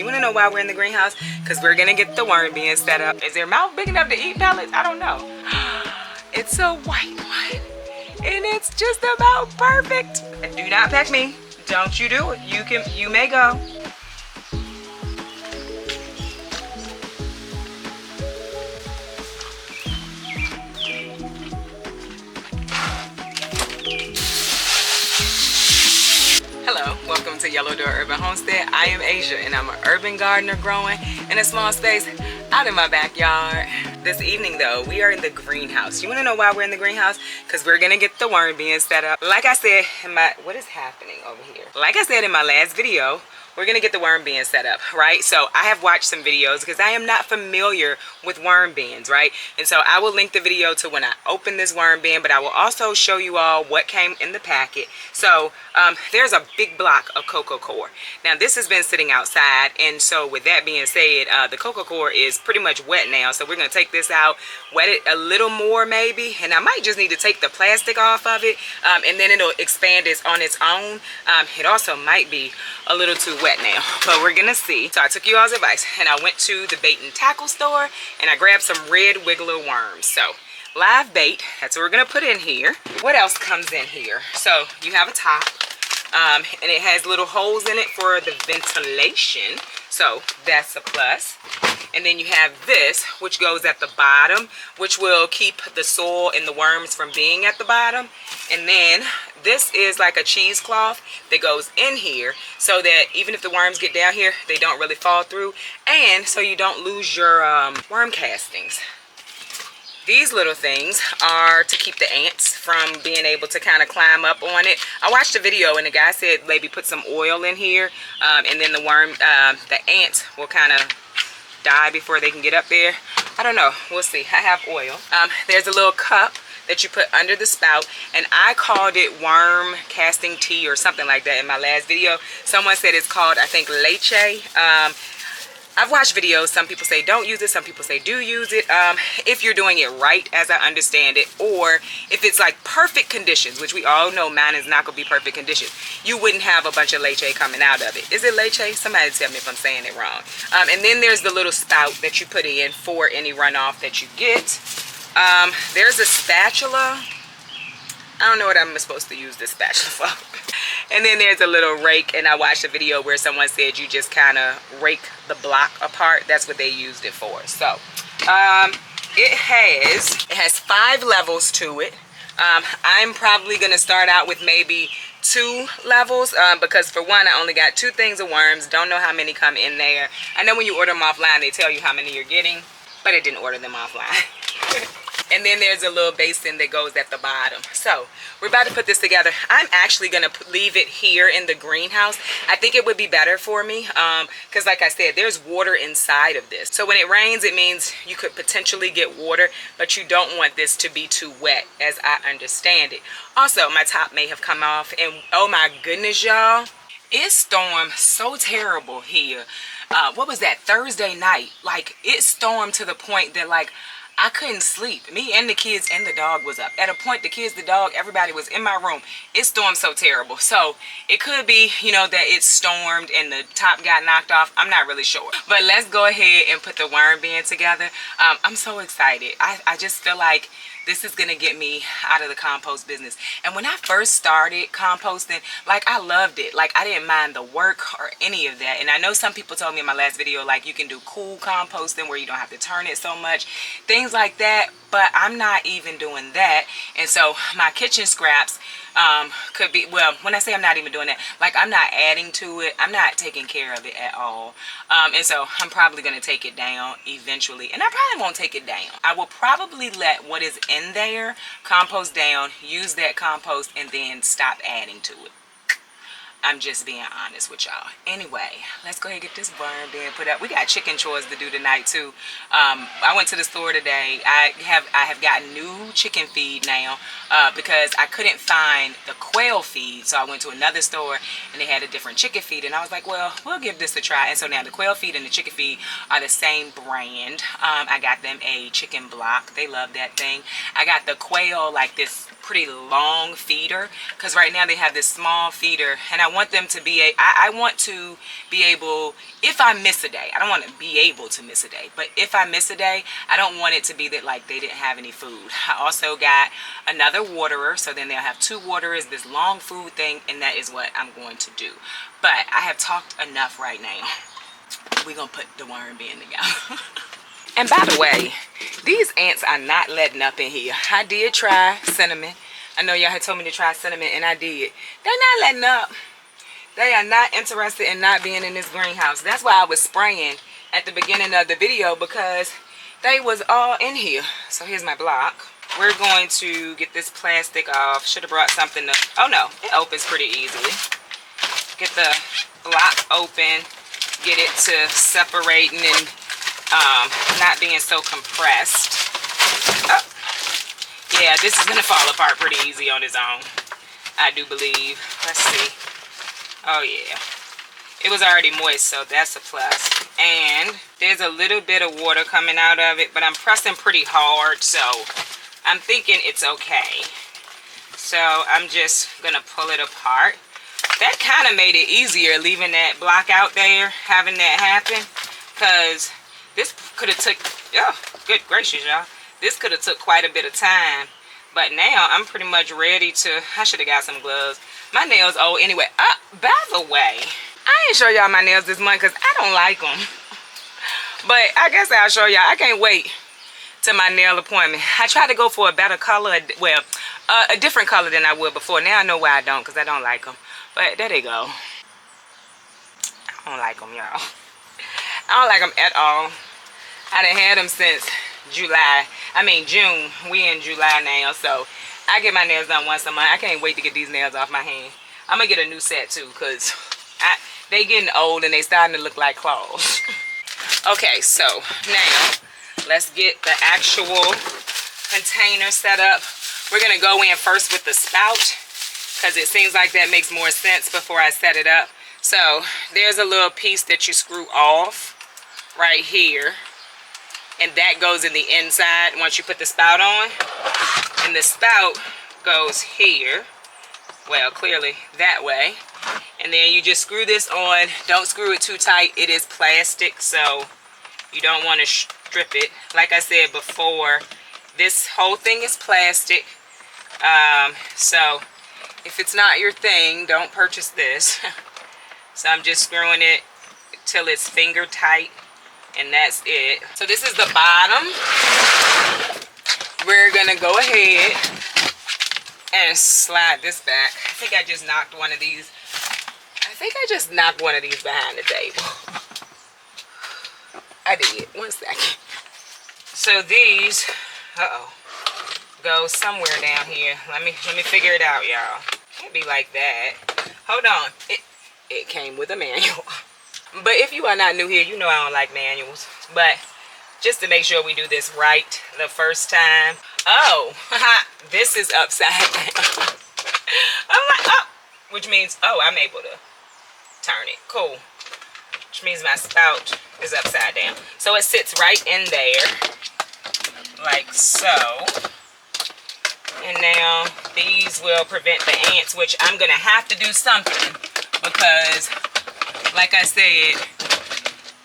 You want to know why we're in the greenhouse? Because we're going to get the worm being set up. Is their mouth big enough to eat pellets? I don't know. It's a white one. And it's just about perfect. Do not peck me. Don't you do it. You may go. Hello, welcome to Yellow Door Urban Homestead. I am Asia and I'm an urban gardener growing in a small space out in my backyard. This evening though, we are in the greenhouse. You want to know why we're in the greenhouse? Because we're going to get the worm being set up. Like I said in my, what is happening over here? Like I said in my last video, we're going to get the worm bin set up, right? So I have watched some videos because I am not familiar with worm bins, right? And so I will link the video to when I open this worm bin, but I will also show you all what came in the packet. So there's a big block of cocoa core. Now this has been sitting outside, and so with that being said, the cocoa core is pretty much wet now. So we're going to take this out, wet it a little more maybe, and I might just need to take the plastic off of it, and then it'll expand on its own. It also might be a little too wet now, but we're gonna see. So I took you all's advice and I went to the bait and tackle store and I grabbed some red wiggler worms. So live bait, that's what we're gonna put in here. What else comes in here? So you have a top, and it has little holes in it for the ventilation, so that's a plus. And then you have this, which goes at the bottom, which will keep the soil and the worms from being at the bottom. And then this is like a cheesecloth that goes in here so that even if the worms get down here, they don't really fall through, and so you don't lose your worm castings. These little things are to keep the ants from being able to kind of climb up on it. I watched a video and the guy said maybe put some oil in here, and then the ants will kind of die before they can get up there. I don't know, we'll see. I have oil. There's a little cup that you put under the spout, and I called it worm casting tea or something like that in my last video. Someone said it's called, I think, leche. I've watched videos. Some people say don't use it, some people say do use it. If you're doing it right, as I understand it, or if it's like perfect conditions, which we all know mine is not gonna be perfect conditions, you wouldn't have a bunch of leche coming out of it. Is it leche? Somebody tell me if I'm saying it wrong. And then there's the little spout that you put in for any runoff that you get. There's a spatula. I don't know what I'm supposed to use this spatula for. And then there's a little rake, and I watched a video where someone said you just kind of rake the block apart. That's what they used it for. So it has 5 levels to it. I'm probably gonna start out with maybe 2 levels, because for one, I only got 2 things of worms. Don't know how many come in there. I know when you order them offline they tell you how many you're getting, but I didn't order them offline. And then there's a little basin that goes at the bottom. So we're about to put this together. I'm actually going to leave it here in the greenhouse. I think it would be better for me because like I said, there's water inside of this. So when it rains, it means you could potentially get water, but you don't want this to be too wet, as I understand it. Also, my top may have come off, and oh my goodness, y'all, it stormed so terrible here. What was that, Thursday night? Like, it stormed to the point that like I couldn't sleep. Me and the kids and the dog was up. At a point, the kids, the dog, everybody was in my room. It stormed so terrible. So it could be, you know, that it stormed and the top got knocked off. I'm not really sure. But let's go ahead and put the worm bin together. I'm so excited. I just feel like this is gonna get me out of the compost business. And when I first started composting, like, I loved it. Like, I didn't mind the work or any of that. And I know some people told me in my last video, like, you can do cool composting where you don't have to turn it so much, things like that. But I'm not even doing that. And so my kitchen scraps could be, well, when I say I'm not even doing that, like, I'm not adding to it, I'm not taking care of it at all. And so I'm probably going to take it down eventually, and I probably won't take it down. I will probably let what is in there compost down, use that compost, and then stop adding to it. I'm just being honest with y'all. Anyway, let's go ahead and get this worm bin put up. We got chicken chores to do tonight too. I went to the store today. I have gotten new chicken feed now because I couldn't find the quail feed. So I went to another store and they had a different chicken feed, and I was like, well, we'll give this a try. And so now the quail feed and the chicken feed are the same brand. I got them a chicken block. They love that thing. I got the quail, like this pretty long feeder, because right now they have this small feeder, and I I want them to be I want to be able, if I miss a day, I don't want to be able to miss a day, but if I miss a day, I don't want it to be that like they didn't have any food. I also got another waterer, so then they'll have 2 waterers, this long food thing, and that is what I'm going to do. But I have talked enough right now. We're gonna put the worm bin together. And by the way, these ants are not letting up in here. I did try cinnamon. I know y'all had told me to try cinnamon, and I did. They're not letting up. They are not interested in not being in this greenhouse. That's why I was spraying at the beginning of the video, because they was all in here. So here's my block. We're going to get this plastic off. Should have brought something to, oh no, it opens pretty easily. Get the block open, get it to separating and not being so compressed. Oh. Yeah, this is gonna fall apart pretty easy on its own, I do believe. Let's see. Oh yeah, it was already moist, so that's a plus. And there's a little bit of water coming out of it, but I'm pressing pretty hard, so I'm thinking it's okay. So I'm just gonna pull it apart. That kind of made it easier, leaving that block out there, having that happen, because this could have took, oh, good gracious, y'all. This could have took quite a bit of time. But now I'm pretty much ready to, I should have got some gloves. My nails old anyway. By the way, I ain't show y'all my nails this month because I don't like them. But I guess I'll show y'all. I can't wait to my nail appointment. I tried to go for a better color, well, a different color than I would before. Now I know why I don't, because I don't like them. But there they go. I don't like them, y'all. I don't like them at all. I done had them since June. We in July now, so I get my nails done once a month. I can't wait to get these nails off my hand. I'm gonna get a new set too, because they getting old and they starting to look like claws. Okay, so now let's get the actual container set up. We're gonna go in first with the spout, because it seems like that makes more sense before I set it up. So there's a little piece that you screw off right here, and that goes in the inside once you put the spout on. And the spout goes here, well, clearly that way. And then you just screw this on. Don't screw it too tight. It is plastic, so you don't want to strip it. Like I said before, this whole thing is plastic. So if it's not your thing, don't purchase this. So I'm just screwing it till it's finger tight, and that's it. So this is the bottom. We're gonna go ahead and slide this back. I think I just knocked one of these. Behind the table. I did. 1 second. So these, go somewhere down here. Let me figure it out, y'all. Can't be like that. Hold on. It came with a manual. But if you are not new here, you know I don't like manuals. But just to make sure we do this right the first time. Oh, this is upside down. I'm like, oh, which means, oh, I'm able to turn it. Cool. Which means my spout is upside down. So it sits right in there, like so. And now these will prevent the ants, which I'm going to have to do something, because like I said,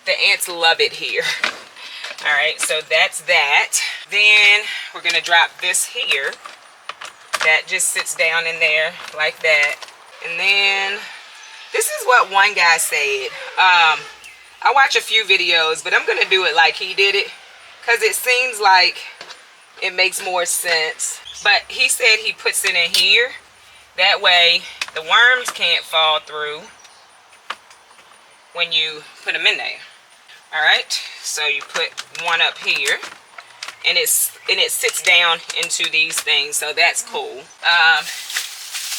the ants love it here. All right, so that's that. Then we're going to drop this here. That just sits down in there like that. And then this is what one guy said. I watch a few videos, but I'm going to do it like he did it, because it seems like it makes more sense. But he said he puts it in here. That way the worms can't fall through when you put them in there. All right, so you put one up here, and it sits down into these things, so that's cool.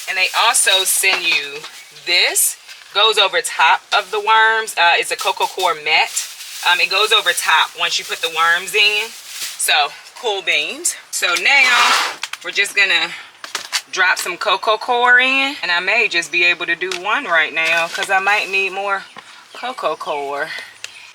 And they also send you this. Goes over top of the worms. It's a cocoa core mat. It goes over top once you put the worms in. So cool beans. So now we're just gonna drop some cocoa core in, and I may just be able to do one right now, because I might need more cocoa core.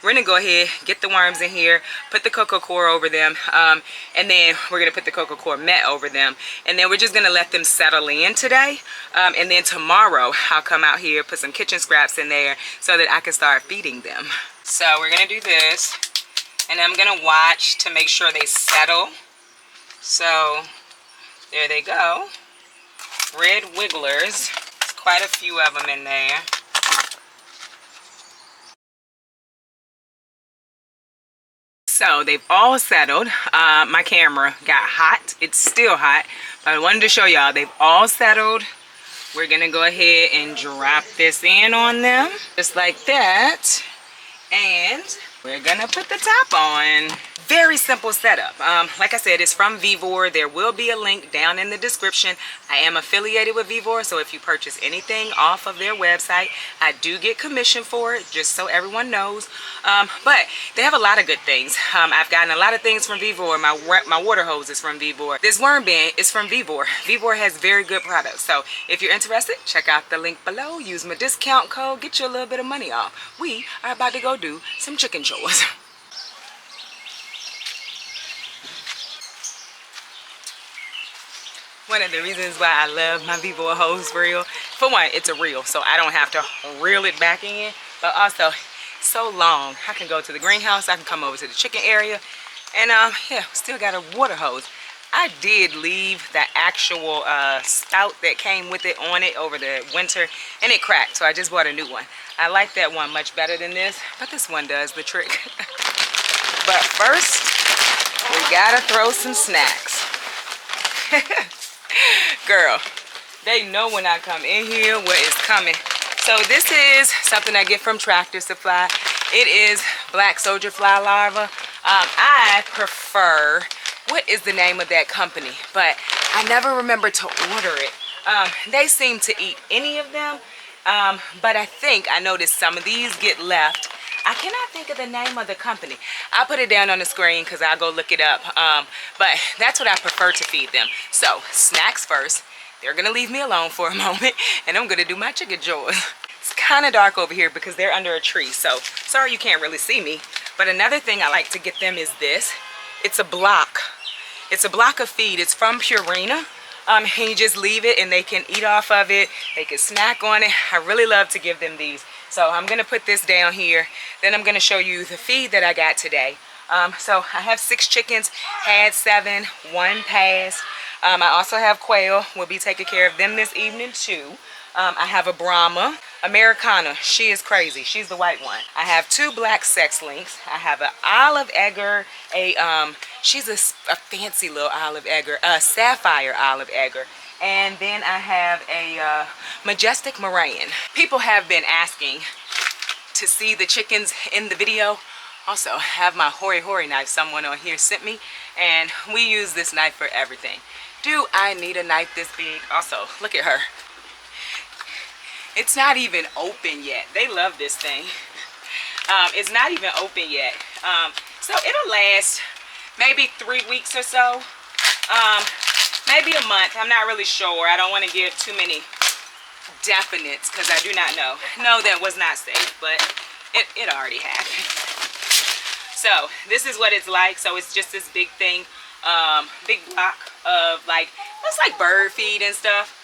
we're gonna go ahead, get the worms in here, put the cocoa coir over them, and then we're gonna put the cocoa coir met over them, and then we're just gonna let them settle in today, and then tomorrow I'll come out here, put some kitchen scraps in there so that I can start feeding them. So we're gonna do this, and I'm gonna watch to make sure they settle. So there they go, red wigglers. There's quite a few of them in there. So they've all settled. My camera got hot. It's still hot, but I wanted to show y'all they've all settled. We're gonna go ahead and drop this in on them just like that, and we're gonna put the top on. Very simple setup. Like I said, it's from Vevor. There will be a link down in the description. I am affiliated with Vevor, so if you purchase anything off of their website, I do get commission for it, just so everyone knows. But they have a lot of good things. I've gotten a lot of things from Vevor. My water hose is from Vevor. This worm bin is from Vevor. Vevor has very good products. So if you're interested, check out the link below. Use my discount code. Get you a little bit of money off. We are about to go do some chicken chores. One of the reasons why I love my Vevor hose reel, for one, it's a reel, so I don't have to reel it back in, but also so long. I can go to the greenhouse, I can come over to the chicken area, and yeah, still got a water hose. I did leave the actual spout that came with it on it over the winter, and it cracked, so I just bought a new one. I like that one much better than this, but this one does the trick. But first, we gotta throw some snacks. Girl, they know when I come in here what is coming. So this is something I get from Tractor Supply. It is black soldier fly larva. I prefer, what is the name of that company? But I never remember to order it. They seem to eat any of them, but I noticed some of these get left. I cannot think of the name of the company. I'll put it down on the screen because I'll go look it up. But that's what I prefer to feed them. So snacks first. They're gonna leave me alone for a moment, and I'm gonna do my chicken chores. It's kind of dark over here because they're under a tree, so sorry you can't really see me. But another thing I like to get them is this. It's a block. It's a block of feed. It's from Purina. And you just leave it and they can eat off of it. They can snack on it. I really love to give them these. So I'm gonna put this down here. Then I'm gonna show you the feed that I got today. So I have 6 chickens, had 7, 1 passed. I also have Quail. We'll be taking care of them this evening too. I have a Brahma, Americana. She is crazy. She's the white one. I have 2 black sex links. I have an olive egger, she's a fancy little olive egger, a sapphire olive egger. And then I have a majestic Moran. People have been asking to see the chickens in the video. Also, I have my hori knife someone on here sent me, and we use this knife for everything. Do I need a knife this big? Also, look at her. It's not even open yet. They love this thing. It's not even open yet. So it'll last maybe 3 weeks or so. Maybe a month. I'm not really sure. I don't want to give too many definites because I do not know. No, that was not safe, but it already happened. So this is what it's like. So it's just this big thing, big block of looks like bird feed and stuff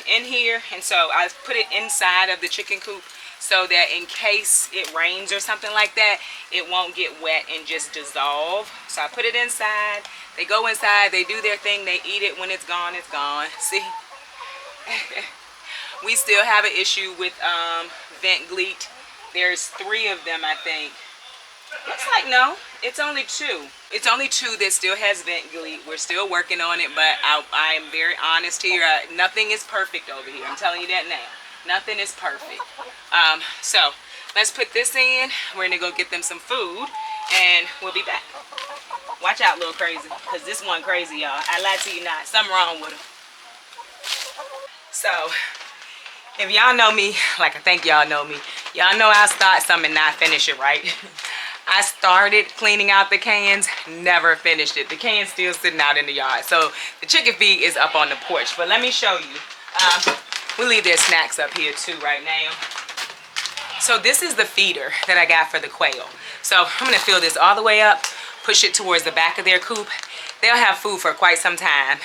in here. And so I put it inside of the chicken coop so that in case it rains or something like that, it won't get wet and just dissolve. So I put it inside. They go inside, they do their thing, they eat it. When it's gone, it's gone. See? We still have an issue with vent gleat. There's 3 of them, I think. Looks like no, it's only 2. It's only 2 that still has vent gleat. We're still working on it, but I am very honest here. Nothing is perfect over here. I'm telling you that now. Nothing is perfect. So let's put this in. We're gonna go get them some food, and we'll be back. Watch out, little crazy, because this one crazy, y'all. I lie to you not. Something wrong with him. So if y'all know me, like I think y'all know me, y'all know I'll start something and not finish it, right? I started cleaning out the cans, never finished it. The can's still sitting out in the yard. So the chicken feed is up on the porch. But let me show you. We'll leave their snacks up here too right now. So this is the feeder that I got for the quail. So I'm gonna fill this all the way up, push it towards the back of their coop. They'll have food for quite some time.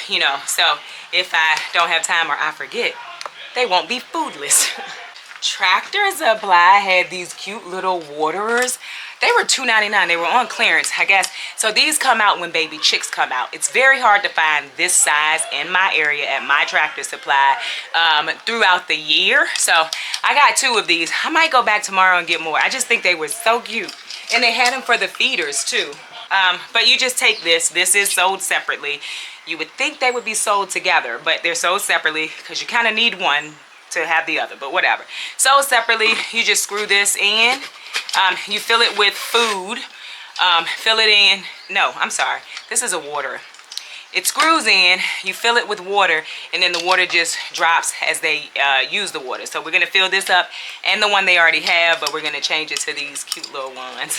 You know, so if I don't have time or I forget, they won't be foodless. Tractor Supply had these cute little waterers. They were $2.99. They were on clearance, I guess. So these come out when baby chicks come out. It's very hard to find this size in my area at my Tractor Supply throughout the year. So I got 2 of these. I might go back tomorrow and get more. I just think they were so cute. And they had them for the feeders too. But you just take this. This is sold separately. You would think they would be sold together, but they're sold separately because you kind of need one to have the other, but whatever. Sold separately, you just screw this in. You fill it with food. Fill it in. No, I'm sorry. This is a water. It screws in, you fill it with water, and then the water just drops as they use the water. So we're going to fill this up and the one they already have, but we're going to change it to these cute little ones.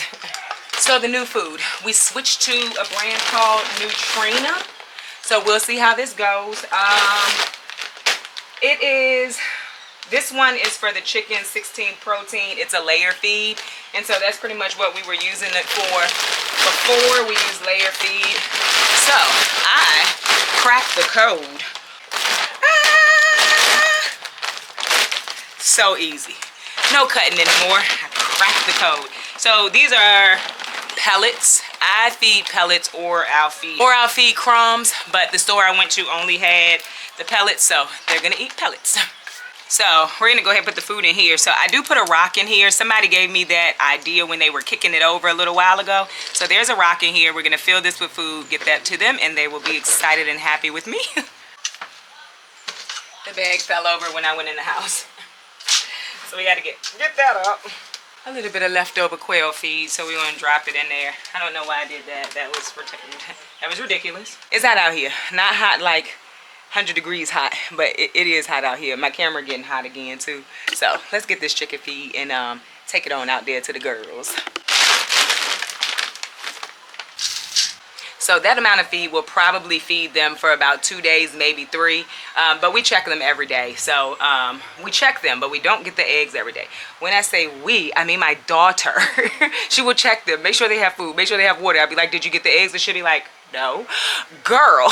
So the new food. We switched to a brand called Nutrina. So we'll see how this goes. This one is for the chicken, 16 protein. It's a layer feed. And so that's pretty much what we were using it for before we used layer feed. So I cracked the code. So easy. No cutting anymore. I cracked the code. So these are pellets. I feed pellets or I'll feed crumbs, but the store I went to only had the pellets, so they're gonna eat pellets. So we're gonna go ahead and put the food in here. So I do put a rock in here. Somebody gave me that idea when they were kicking it over a little while ago. So there's a rock in here. We're gonna fill this with food, get that to them, and they will be excited and happy with me. The bag fell over when I went in the house. So we gotta get that up. A little bit of leftover quail feed, so we're gonna drop it in there. I don't know why I did that. That was ridiculous. It's hot out here. Not hot like 100 degrees hot, but it is hot out here. My camera getting hot again too. So let's get this chicken feed and take it on out there to the girls. So that amount of feed will probably feed them for about 2 days, maybe 3. But we check them every day. So we check them, but we don't get the eggs every day. When I say we, I mean my daughter. She will check them, make sure they have food, make sure they have water. I'll be like, did you get the eggs? And she'll be like, no. Girl.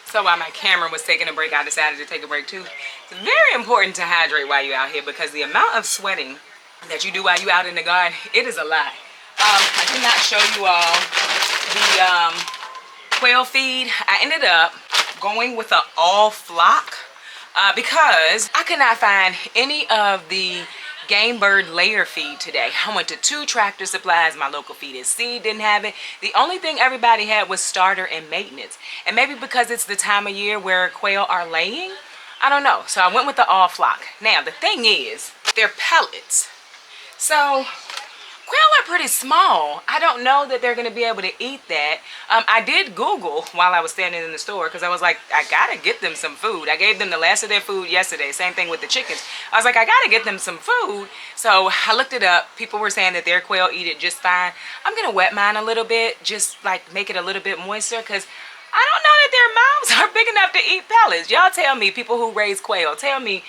So while my camera was taking a break, I decided to take a break too. It's very important to hydrate while you're out here because the amount of sweating that you do while you're out in the garden, it is a lot. I cannot show you all the quail feed. I ended up going with an all flock because I could not find any of the game bird layer feed today. I went to 2 Tractor Supplies. My local feed and seed didn't have it. The only thing everybody had was starter and maintenance. And maybe because it's the time of year where quail are laying, I don't know. So I went with the all flock. Now the thing is, they're pellets. So quail are pretty small. I don't know that they're going to be able to eat that. I did Google while I was standing in the store because I was like, I got to get them some food. I gave them the last of their food yesterday. Same thing with the chickens. I was like, I got to get them some food. So I looked it up. People were saying that their quail eat it just fine. I'm going to wet mine a little bit, just like make it a little bit moister because I don't know that their mouths are big enough to eat pellets. Y'all tell me, people who raise quail, tell me,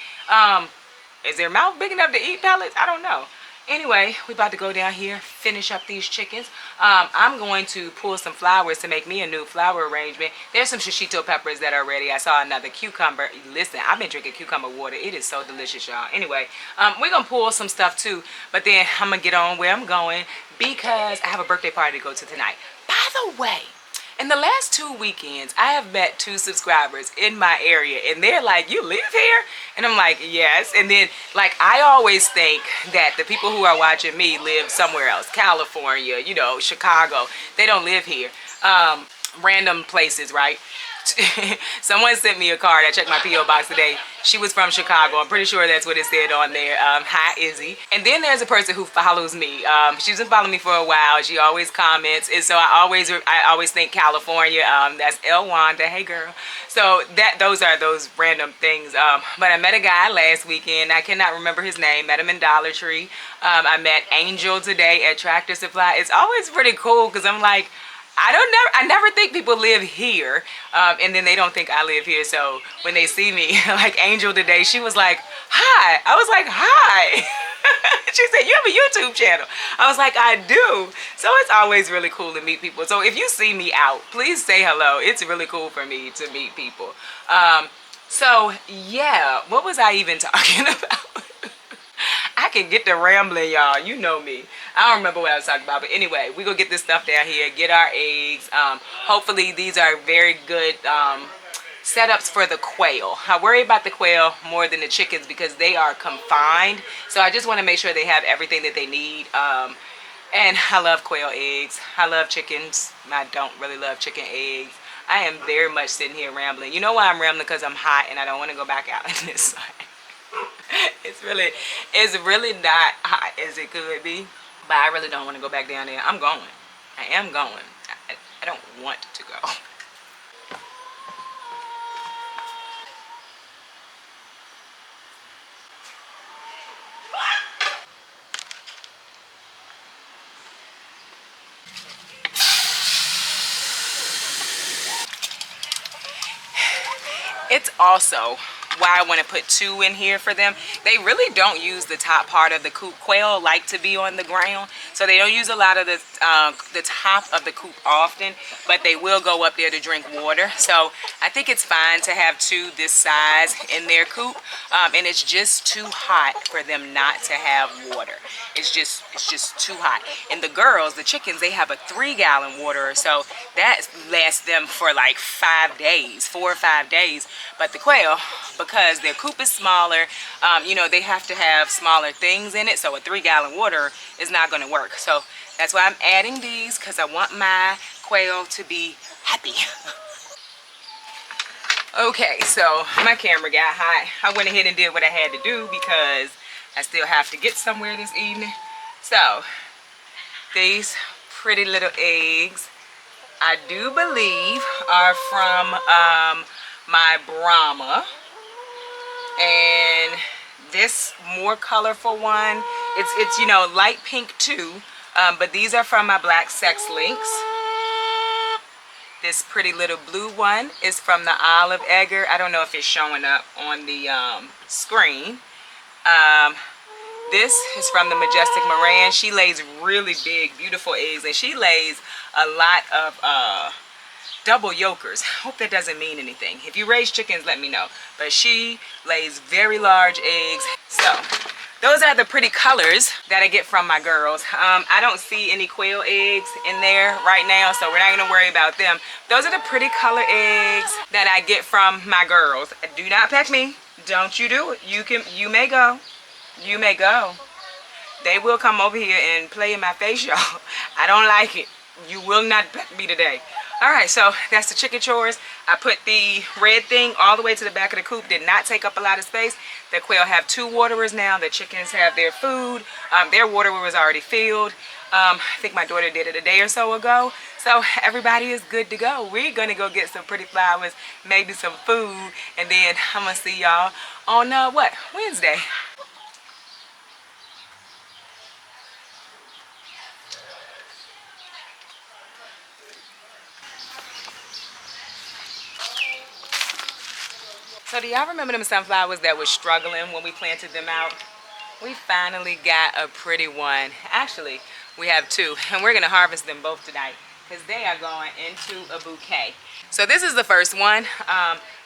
is their mouth big enough to eat pellets? I don't know. Anyway, we're about to go down here, finish up these chickens. I'm going to pull some flowers to make me a new flower arrangement. There's some shishito peppers that are ready. I saw another cucumber. Listen, I've been drinking cucumber water. It is so delicious, y'all. Anyway, we're going to pull some stuff too. But then I'm going to get on where I'm going because I have a birthday party to go to tonight. By the way, in the last 2 weekends, I have met 2 subscribers in my area, and they're like, you live here? And I'm like, yes. And then, like, I always think that the people who are watching me live somewhere else, California, you know, Chicago. They don't live here. Random places, right? Someone sent me a card. I checked my P.O Box today. She was from Chicago. I'm pretty sure that's what it said on there. Hi, Izzy. And then there's a person who follows me. She's been following me for a while. She always comments. And so I always think California. That's El Wanda. Hey, girl. So those are those random things. But I met a guy last weekend. I cannot remember his name. Met him in Dollar Tree. I met Angel today at Tractor Supply. It's always pretty cool because I'm like, I never think people live here, and then they don't think I live here. So when they see me, like Angel today, she was like, "Hi." I was like, "Hi." She said, "You have a YouTube channel." I was like, "I do." So it's always really cool to meet people. So if you see me out, please say hello. It's really cool for me to meet people. So yeah, what was I even talking about? I can get the rambling, y'all. You know me. I don't remember what I was talking about. But anyway, we gonna get this stuff down here, get our eggs. Hopefully these are very good setups for the quail. I worry about the quail more than the chickens because they are confined. So I just want to make sure they have everything that they need. And I love quail eggs. I love chickens. I don't really love chicken eggs. I am very much sitting here rambling. You know why I'm rambling? Because I'm hot and I don't want to go back out in this sun. It's really not hot as it could be, but I really don't want to go back down there. I'm going. I am going. I don't want to go. It's also why I want to put two in here for them. They really don't use the top part of the coop. Quail like to be on the ground, so they don't use a lot of the top of the coop often, but they will go up there to drink water. So I think it's fine to have two this size in their coop, and it's just too hot for them not to have water. It's just too hot. And the girls, the chickens, they have a 3-gallon water, so that lasts them for like 5 days, 4 or 5 days. But the quail, because their coop is smaller, you know, they have to have smaller things in it, so a 3-gallon water is not going to work. So that's why I'm adding these, because I want my quail to be happy. Okay, so my camera got hot. I went ahead and did what I had to do because I still have to get somewhere this evening. So these pretty little eggs, I do believe, are from my Brahma. And this more colorful one, it's you know, light pink too, but these are from my black sex links. This pretty little blue one is from the olive egger. I don't know if it's showing up on the screen. This is from the majestic Moran. She lays really big, beautiful eggs, and she lays a lot of double yolkers. Hope that doesn't mean anything. If you raise chickens, let me know. But she lays very large eggs. So those are the pretty colors that I get from my girls. I don't see any quail eggs in there right now, so we're not gonna worry about them. Those are the pretty color eggs that I get from my girls. Do not peck me. Don't you do it. You may go. You may go. They will come over here and play in my face, y'all. I don't like it. You will not peck me today. All right, so that's the chicken chores. I put the red thing all the way to the back of the coop. Did not take up a lot of space. The quail have 2 waterers now. The chickens have their food. Their waterer was already filled. I think my daughter did it a day or so ago. So everybody is good to go. We're gonna go get some pretty flowers, maybe some food, and then I'm gonna see y'all on what? Wednesday. So do y'all remember them sunflowers that were struggling when we planted them out? We finally got a pretty one. Actually, we have 2, and we're gonna harvest them both tonight because they are going into a bouquet. So this is the first one,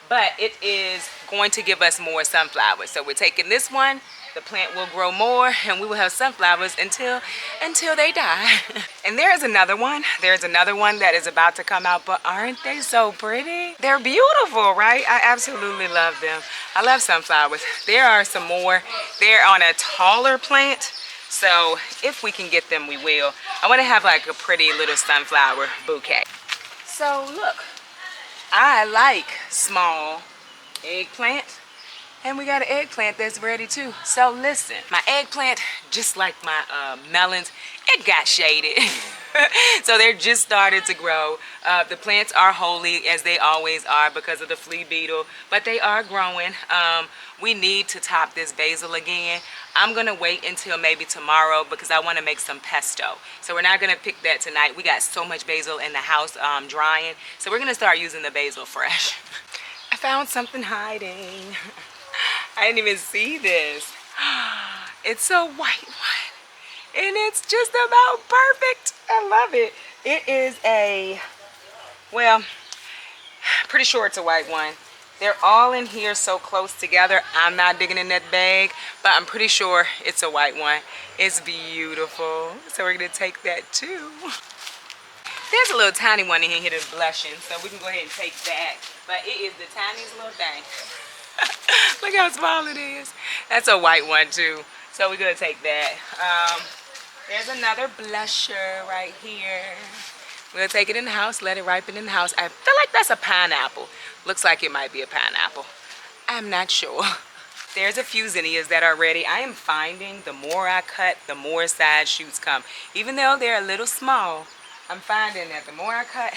but it is going to give us more sunflowers. So we're taking this one, the plant will grow more, and we will have sunflowers until they die. And there's another one that is about to come out, but aren't they so pretty? They're beautiful, right? I absolutely love them. I love sunflowers. There are some more. They're on a taller plant, so if we can get them, we will. I want to have like a pretty little sunflower bouquet. So look, I like small eggplant. And we got an eggplant that's ready too. So listen, my eggplant, just like my melons, it got shaded. So they're just started to grow. The plants are holy, as they always are, because of the flea beetle, but they are growing. We need to top this basil again. I'm gonna wait until maybe tomorrow because I want to make some pesto. So we're not gonna pick that tonight. We got so much basil in the house drying, so we're gonna start using the basil fresh. I found something hiding. I didn't even see this. It's a white one, and it's just about perfect. I love it. It is a, well, pretty sure it's a white one. They're all in here so close together. I'm not digging in that bag, but I'm pretty sure it's a white one. It's beautiful. So we're gonna take that too. There's a little tiny one in here that's blushing, so we can go ahead and take that. But it is the tiniest little thing. Look how small it is. That's a white one too. So we're gonna take that. There's another blusher right here. We're gonna take it in the house, let it ripen in the house. I feel like that's a pineapple. Looks like it might be a pineapple. I'm not sure. There's a few zinnias that are ready. I am finding the more I cut, the more side shoots come. Even though they're a little small, I'm finding that the more I cut,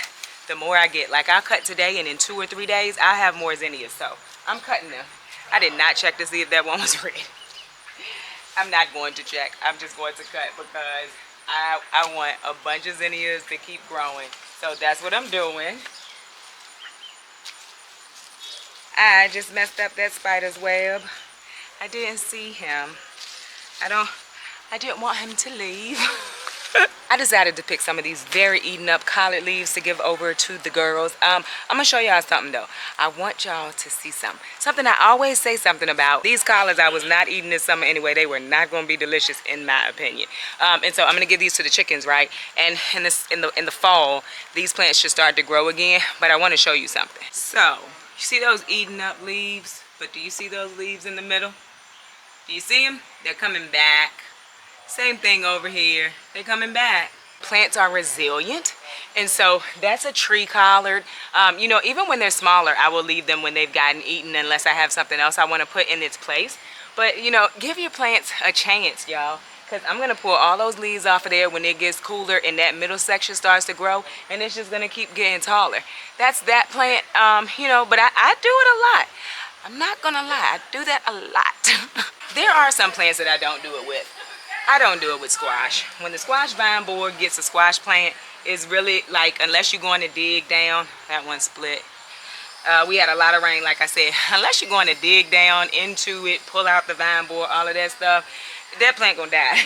the more I get. Like I'll cut today, and in 2 or 3 days, I have more zinnias. So I'm cutting them. I did not check to see if that one was ready. I'm not going to check. I'm just going to cut because I want a bunch of zinnias to keep growing. So that's what I'm doing. I just messed up that spider's web. I didn't see him. I didn't want him to leave. I decided to pick some of these very eaten up collard leaves to give over to the girls. I'm gonna show y'all something though. I want y'all to see something I always say something about. These collards I was not eating this summer anyway. They were not gonna be delicious in my opinion. And so I'm gonna give these to the chickens, right? And in the fall, these plants should start to grow again. But I want to show you something. So you see those eaten up leaves? But do you see those leaves in the middle? Do you see them? They're coming back. Same thing over here. They're coming back. Plants are resilient, and so that's a tree collard. You know, even when they're smaller, I will leave them when they've gotten eaten unless I have something else I want to put in its place. But, you know, give your plants a chance, y'all, because I'm going to pull all those leaves off of there when it gets cooler and that middle section starts to grow, and it's just going to keep getting taller. That's that plant, you know, but I do it a lot. I'm not going to lie. I do that a lot. There are some plants that I don't do it with. I don't do it with squash. When the squash vine board gets a squash plant, it's really like, unless you're going to dig down, that one split. We had a lot of rain, like I said. Unless you're going to dig down into it, pull out the vine board, all of that stuff, that plant gonna die.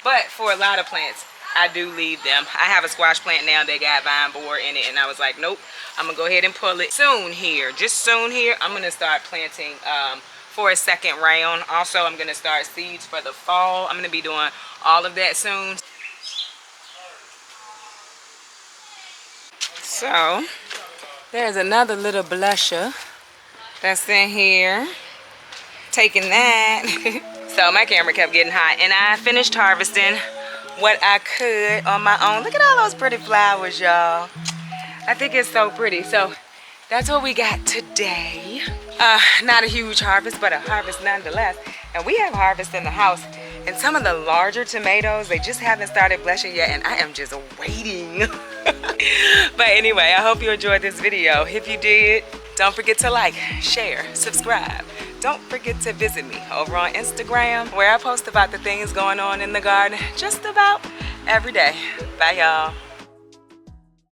But for a lot of plants, I do leave them. I have a squash plant now that got vine board in it, and I was like, nope, I'm gonna go ahead and pull it. Soon here, just soon here, I'm gonna start planting for a second round. Also, I'm gonna start seeds for the fall. I'm gonna be doing all of that soon. So there's another little blusher that's in here. Taking that. So my camera kept getting hot, and I finished harvesting what I could on my own. Look at all those pretty flowers, y'all. I think it's so pretty. So that's what we got today. Not a huge harvest, but a harvest nonetheless. And we have harvest in the house. And some of the larger tomatoes, they just haven't started blushing yet, and I am just waiting. But anyway, I hope you enjoyed this video. If you did, don't forget to like, share, subscribe. Don't forget to visit me over on Instagram, where I post about the things going on in the garden just about every day. Bye, y'all.